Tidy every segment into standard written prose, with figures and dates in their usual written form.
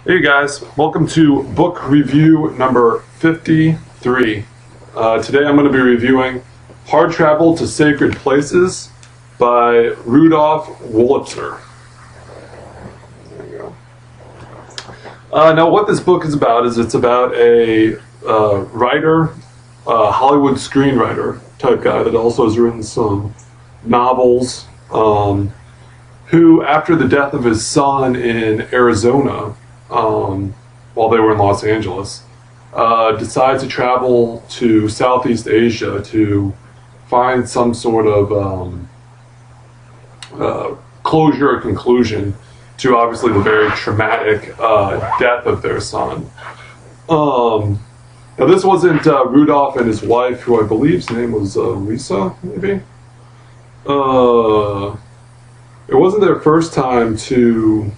Hey guys, welcome to book review number 53. Today I'm going to be reviewing Hard Travel to Sacred Places by Rudolph Wurlitzer. There you go. Now what this book is about is it's about a writer, Hollywood screenwriter type guy that also has written some novels, who after the death of his son in Arizona, while they were in Los Angeles, decided to travel to Southeast Asia to find some sort of closure or conclusion to obviously the very traumatic death of their son. Now this wasn't Rudolph and his wife, who I believe his name was Lisa, maybe? It wasn't their first time to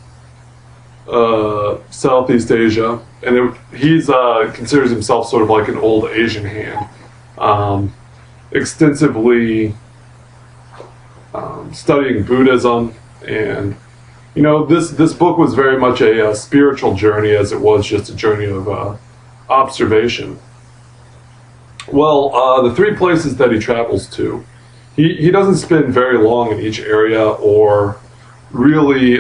Southeast Asia, and he's considers himself sort of like an old Asian hand, extensively studying Buddhism, and this book was very much a spiritual journey as it was just a journey of observation. Well, the three places that he travels to, he doesn't spend very long in each area or really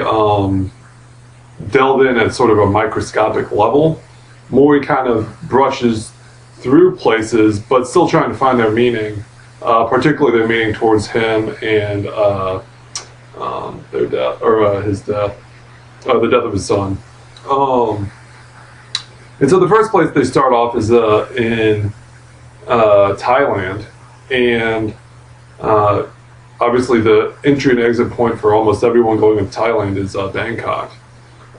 delve in at sort of a microscopic level. More he kind of brushes through places, but still trying to find their meaning, particularly their meaning towards him and their death, or his death, the death of his son. And so the first place they start off is in Thailand, and obviously the entry and exit point for almost everyone going to Thailand is Bangkok.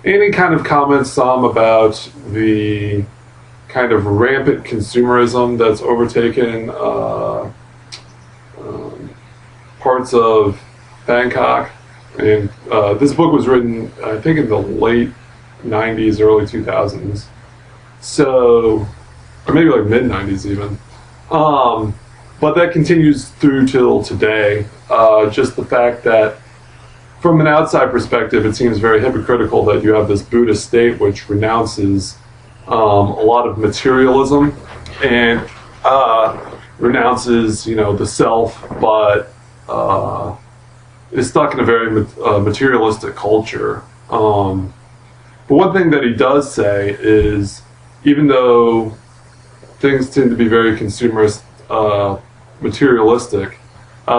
And he kind of comments some about the kind of rampant consumerism that's overtaken parts of Bangkok. And this book was written, I think, in the late 90s, early 2000s. So, or maybe like mid 90s even. But that continues through till today. Just the fact that from an outside perspective, it seems very hypocritical that you have this Buddhist state which renounces a lot of materialism and renounces, the self, but is stuck in a very materialistic culture. But one thing that he does say is, even though things tend to be very consumerist, materialistic,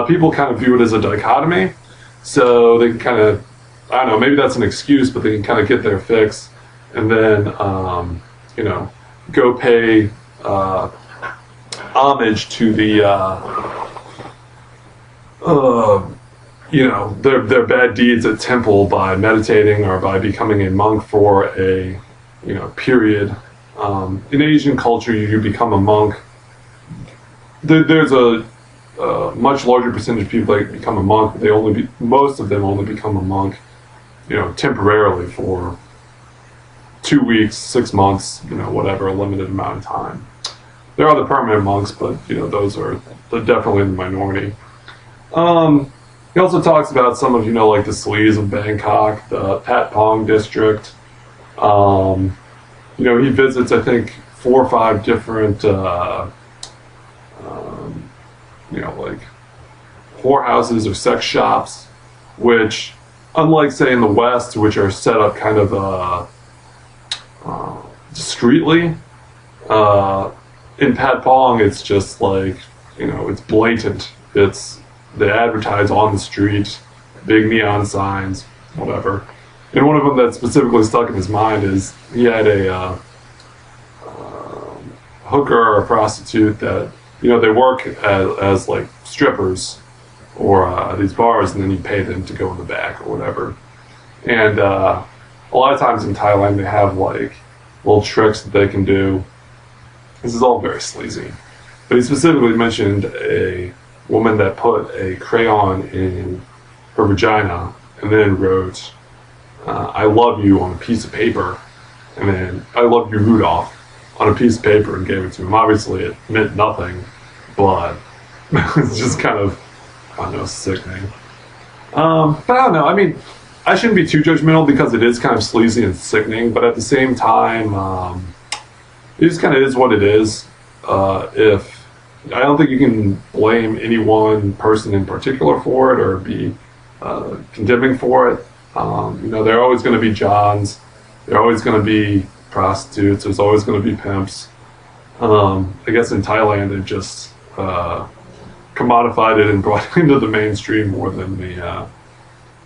people kind of view it as a dichotomy. So they can kind of, I don't know, maybe that's an excuse, but they can kind of get their fix and then, go pay homage to the, their bad deeds at temple by meditating or by becoming a monk for a, period. In Asian culture, you become a monk. There's a much larger percentage of people that become a monk. Most of them only become a monk, temporarily for 2 weeks, 6 months, whatever, a limited amount of time. There are the permanent monks, but those are definitely in the minority. He also talks about some of like the sleaze of Bangkok, the Pat Pong district. He visits, I think, 4 or 5 different like whorehouses or sex shops, which, unlike say in the West, which are set up kind of discreetly, in Pat Pong it's just like, it's blatant. They advertise on the street, big neon signs, whatever. And one of them that specifically stuck in his mind is he had a hooker or a prostitute that they work as like strippers or these bars, and then you pay them to go in the back or whatever. And a lot of times in Thailand they have like little tricks that they can do. This is all very sleazy. But he specifically mentioned a woman that put a crayon in her vagina and then wrote, "I love you" on a piece of paper, and then "I love you, Rudolph" on a piece of paper, and gave it to him. Obviously it meant nothing, but it's just kind of, I don't know, sickening. But I don't know, I mean, I shouldn't be too judgmental because it is kind of sleazy and sickening, but at the same time, it just kind of is what it is. If I don't think you can blame any one person in particular for it or be condemning for it. There are always going to be Johns. There are always going to be prostitutes. There's always going to be pimps. I guess in Thailand they've just commodified it and brought it into the mainstream more than the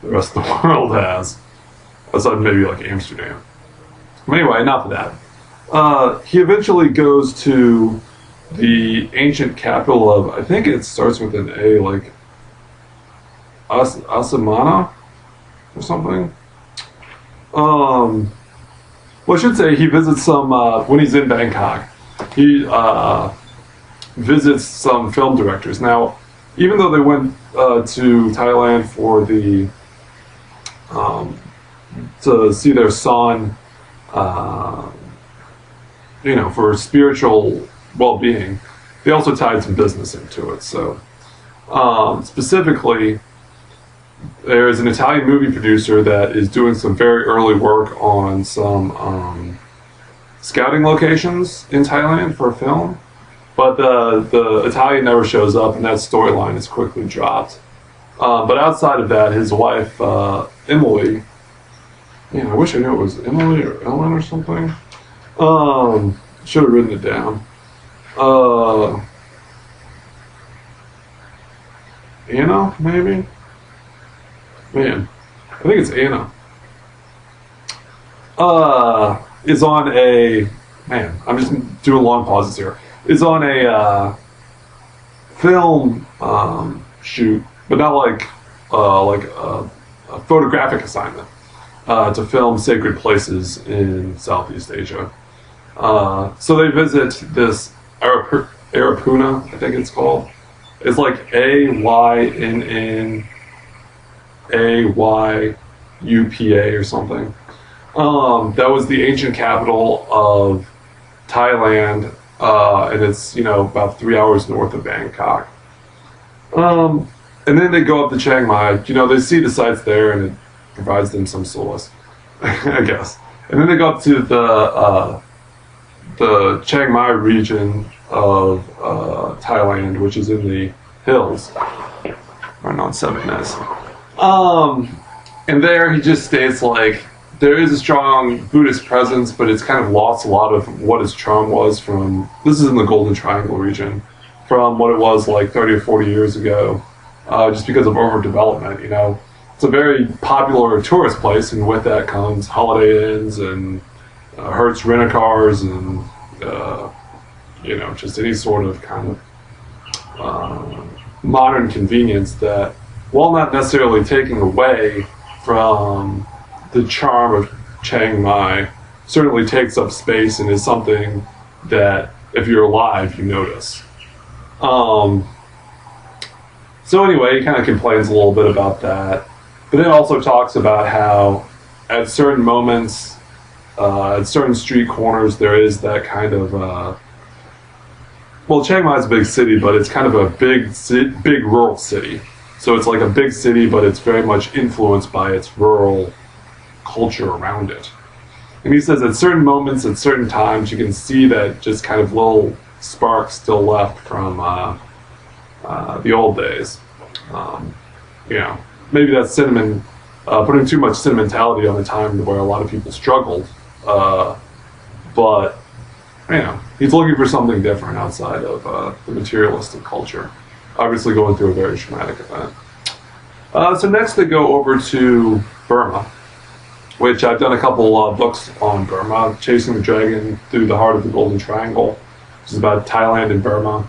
rest of the world has. Aside maybe like Amsterdam. But anyway, enough of that. He eventually goes to the ancient capital of, I think it starts with an A, like Asamana or something. Well, I should say he visits some, when he's in Bangkok, he visits some film directors. Now, even though they went to Thailand for the, to see their son, for spiritual well-being, they also tied some business into it. So, specifically, there's an Italian movie producer that is doing some very early work on some scouting locations in Thailand for a film, but the Italian never shows up, and that storyline is quickly dropped. But outside of that, his wife Emily, I wish I knew it was Emily or Ellen or something. Should have written it down. Anna, maybe? Man, I think it's Anna. Is on a, I'm just doing long pauses here. Is on a film shoot, but not like a photographic assignment to film sacred places in Southeast Asia. So they visit this Arapuna, I think it's called. It's like AYNNAYUPA or something. That was the ancient capital of Thailand, and it's about 3 hours north of Bangkok. And then they go up to Chiang Mai. They see the sights there, and it provides them some solace, I guess. And then they go up to the Chiang Mai region of Thailand, which is in the hills, right on 7S. And there he just states there is a strong Buddhist presence, but it's kind of lost a lot of what its charm was from, this is in the Golden Triangle region, from what it was like 30 or 40 years ago, just because of overdevelopment, It's a very popular tourist place, and with that comes Holiday Inns and Hertz rent-a-cars and, just any sort of kind of modern convenience that, while not necessarily taking away from the charm of Chiang Mai, certainly takes up space and is something that, if you're alive, you notice. So anyway, he kind of complains a little bit about that, but then also talks about how at certain moments, at certain street corners, there is that kind of, Chiang Mai is a big city, but it's kind of a big rural city. So it's like a big city, but it's very much influenced by its rural culture around it. And he says at certain moments, at certain times, you can see that just kind of little sparks still left from the old days. Maybe that's putting too much sentimentality on the time where a lot of people struggled. But, he's looking for something different outside of the materialistic culture. Obviously going through a very traumatic event. So next they go over to Burma, which I've done a couple books on Burma. Chasing the Dragon Through the Heart of the Golden Triangle, which is about Thailand and Burma,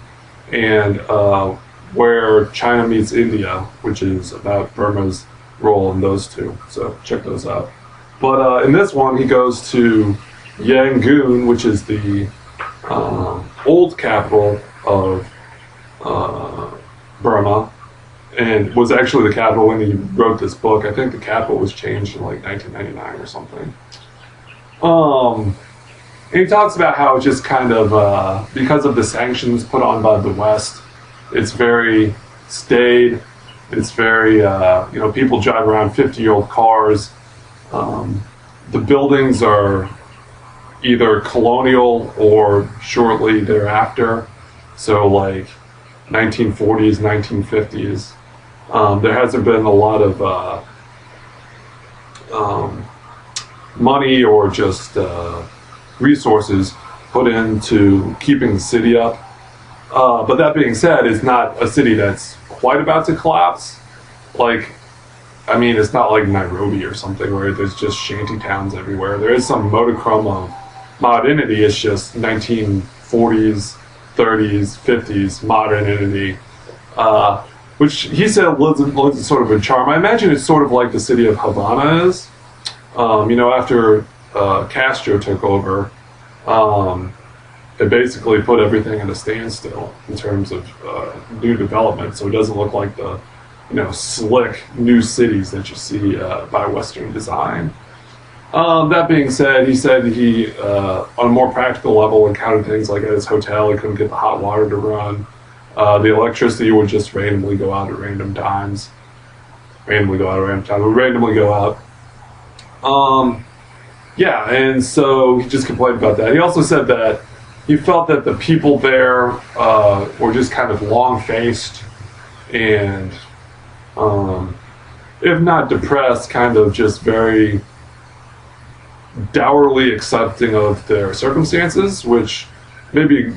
and Where China Meets India, which is about Burma's role in those two. So check those out. But in this one, he goes to Yangon, which is the old capital of Burma, and was actually the capital when he wrote this book. I think the capital was changed in 1999 or something. And he talks about how it's just kind of, because of the sanctions put on by the West, it's very staid, It's very, people drive around 50-year-old cars. The buildings are either colonial or shortly thereafter, so like 1940s, 1950s. There hasn't been a lot of money or just resources put into keeping the city up. But that being said, it's not a city that's quite about to collapse. It's not like Nairobi or something where there's just shanty towns everywhere. There is some modicum of modernity. It's just 1940s, 30s, 50s modernity, which he said lives sort of a charm. I imagine it's sort of like the city of Havana is. After Castro took over, it basically put everything at a standstill in terms of new development. So it doesn't look like the slick new cities that you see by Western design. That being said, he said he, on a more practical level, encountered things like at his hotel, he couldn't get the hot water to run. The electricity would just randomly go out at random times. Randomly go out. And so he just complained about that. He also said that he felt that the people there were just kind of long-faced and, if not depressed, kind of just very dourly accepting of their circumstances, which may be,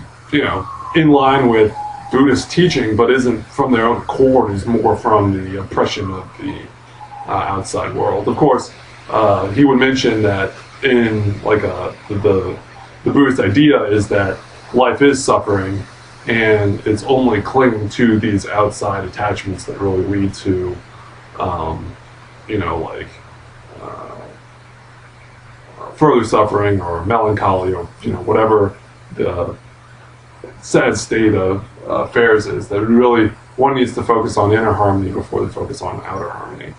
in line with Buddhist teaching, but isn't from their own core, is more from the oppression of the outside world. Of course, he would mention that in the Buddhist idea is that life is suffering, and it's only clinging to these outside attachments that really lead to, further suffering or melancholy or whatever the sad state of affairs is. That really one needs to focus on inner harmony before they focus on outer harmony.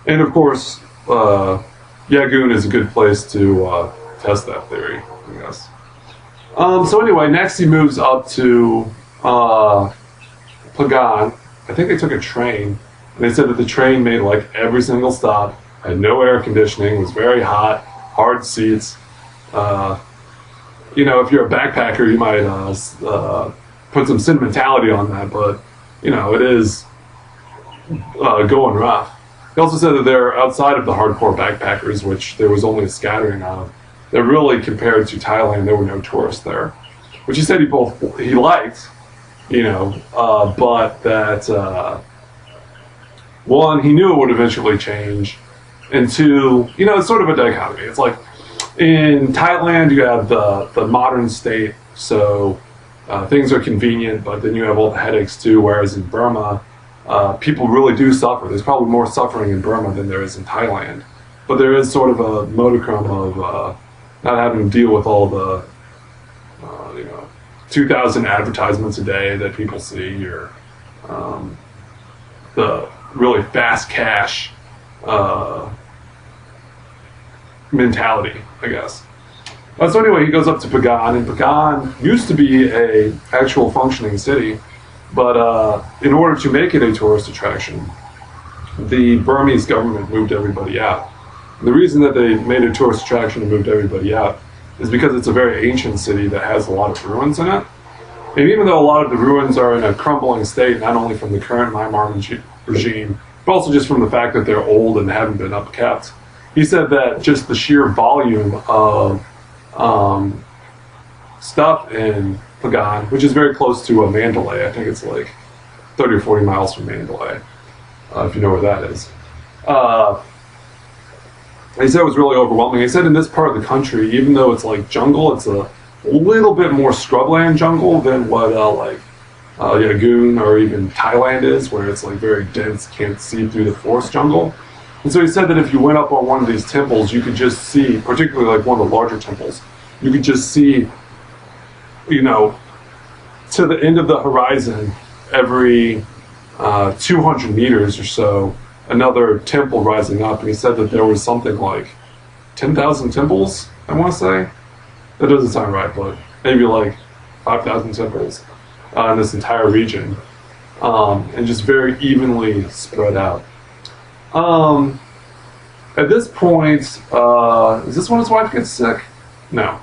And of course, Yangon is a good place to test that theory, I guess. So anyway, next he moves up to Pagan. I think they took a train, and they said that the train made like every single stop, had no air conditioning, was very hot, hard seats. If you're a backpacker, you might put some sentimentality on that, but it is going rough. He also said that they're outside of the hardcore backpackers, which there was only a scattering of. That really, compared to Thailand, there were no tourists there, which he said he liked, but that one, he knew it would eventually change, and two, it's sort of a dichotomy. It's like in Thailand, you have the modern state, so things are convenient, but then you have all the headaches too. Whereas in Burma, people really do suffer. There's probably more suffering in Burma than there is in Thailand, but there is sort of a modicum of not having to deal with all the 2,000 advertisements a day that people see, or the really fast cash mentality, I guess. So anyway, he goes up to Pagan, and Pagan used to be a actual functioning city, but in order to make it a tourist attraction, the Burmese government moved everybody out. And the reason that they made a tourist attraction and moved everybody out is because it's a very ancient city that has a lot of ruins in it. And even though a lot of the ruins are in a crumbling state, not only from the current Myanmar regime, but also just from the fact that they're old and haven't been upkept, he said that just the sheer volume of stuff in Pagan, which is very close to Mandalay, I think it's like 30 or 40 miles from Mandalay, if you know where that is. He said it was really overwhelming. He said in this part of the country, even though it's like jungle, it's a little bit more scrubland jungle than what Yangon or even Thailand is, where it's like very dense, can't see through the forest jungle. And so he said that if you went up on one of these temples, you could just see, particularly like one of the larger temples, you could just see, to the end of the horizon, every 200 meters or so, another temple rising up. And he said that there was something like 10,000 temples, I want to say. That doesn't sound right, but maybe like 5,000 temples in this entire region. and just very evenly spread out. At this point, is this when his wife gets sick? No.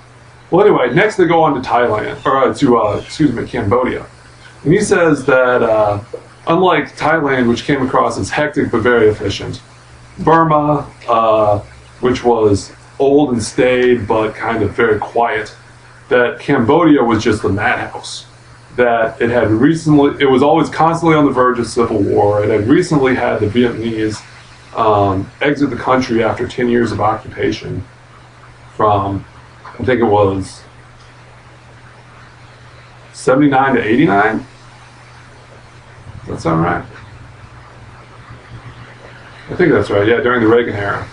Well, anyway, next they go on to Thailand, or to Cambodia. And he says that unlike Thailand, which came across as hectic but very efficient, Burma, which was old and staid but kind of very quiet, that Cambodia was just the madhouse. That it was always constantly on the verge of civil war. It had recently had the Vietnamese exit the country after 10 years of occupation from, I think it was 79 to 89? Does that sound right? I think that's right, yeah, during the Reagan era.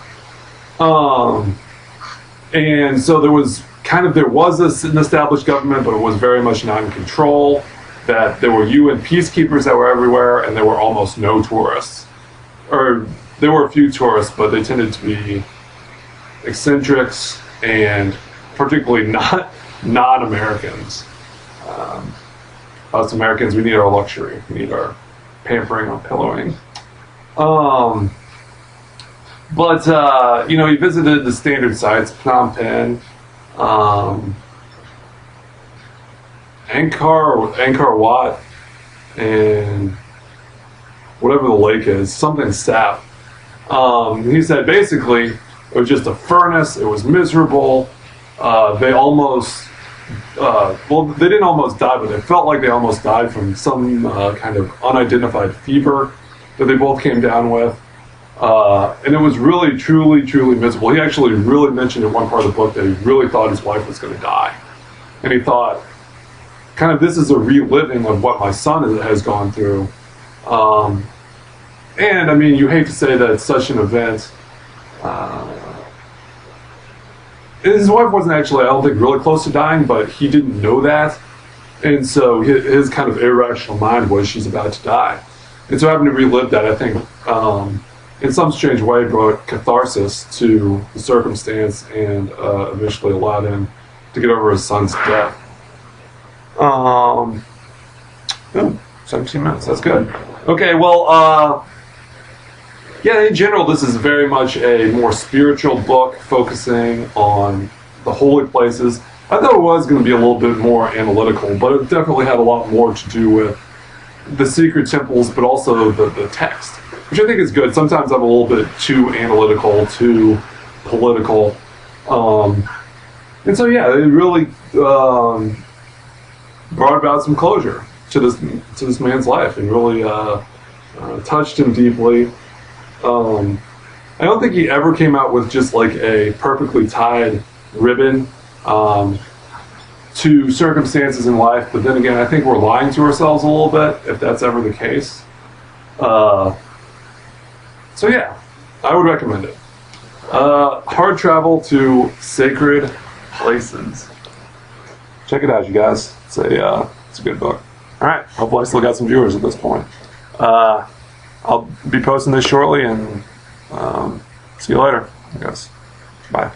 And so there was an established government, but it was very much not in control, that there were UN peacekeepers that were everywhere, and there were almost no tourists. Or there were a few tourists, but they tended to be eccentrics and particularly not non-Americans. Us Americans, we need our luxury. We need our pampering, our pillowing. But he visited the standard sites, Phnom Penh, Angkor Wat, and whatever the lake is, something Sap. He said basically it was just a furnace. It was miserable. They almost, they didn't almost die, but they felt like they almost died from some kind of unidentified fever that they both came down with. And it was really, truly, truly miserable. He actually really mentioned in one part of the book that he really thought his wife was going to die. And he thought, kind of, this is a reliving of what my son has gone through. And, I mean, you hate to say that it's such an event. His wife wasn't actually, I don't think, really close to dying, but he didn't know that. And so his kind of irrational mind was she's about to die. And so having to relive that, I think, in some strange way, brought catharsis to the circumstance and eventually allowed him to get over his son's death. 17 minutes, that's good. Okay, well, yeah, in general, this is very much a more spiritual book focusing on the holy places. I thought it was going to be a little bit more analytical, but it definitely had a lot more to do with the secret temples, but also the text, which I think is good. Sometimes I'm a little bit too analytical, too political. And so, yeah, it really brought about some closure to this man's life and really touched him deeply. I don't think he ever came out with just like a perfectly tied ribbon to circumstances in life, but then again, I think we're lying to ourselves a little bit if that's ever the case. So yeah, I would recommend it. Hard Travel to Sacred Places. Check it out, you guys. It's a good book. All right, hopefully I still got some viewers at this point. I'll be posting this shortly, and see you later, I guess. Bye.